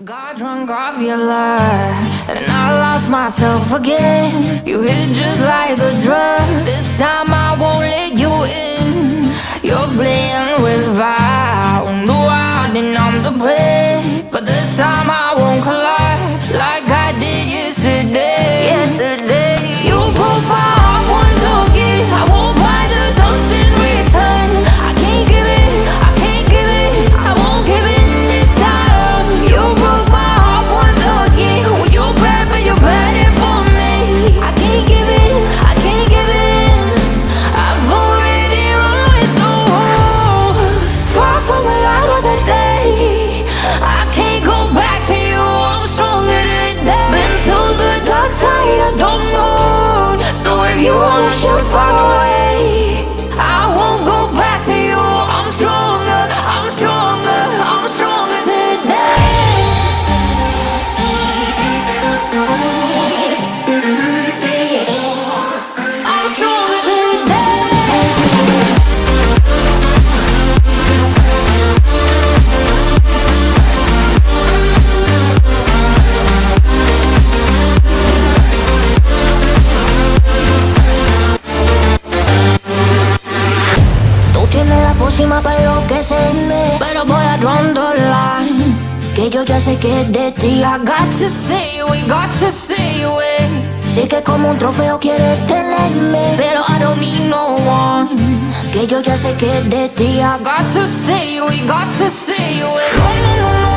Got drunk off your life, and I lost myself again. You hit just like a drug. This time I won't let you in. You're playing with fire. No, I didn't, I'm the prey. But this time I won't collapse like I did yesterday. You broke my heart once again. I won't buy the dust in return. I can't give it, I can't give it, I won't give it this time. You broke my heart once again. Well, you're bad, but you're bad for me. I can't give it, I can't give it. I've already run with the wolves. Far from the light of the day. I can't go back to you, I'm stronger today. Been to the dark side, I don't know. So if you wanna shoot far away, I won't go back to you. I'm stronger, I'm stronger, I'm stronger today. I'm stronger today. Tú tienes la pócima para enloquecerme, pero voy a draw the line. Que yo ya sé que es de ti. I got to stay away, got to stay away. Sé que como un trofeo quieres tenerme, pero I don't need no one. Que yo ya sé que es de ti. I got to stay away, got to stay away. No, no, no, no.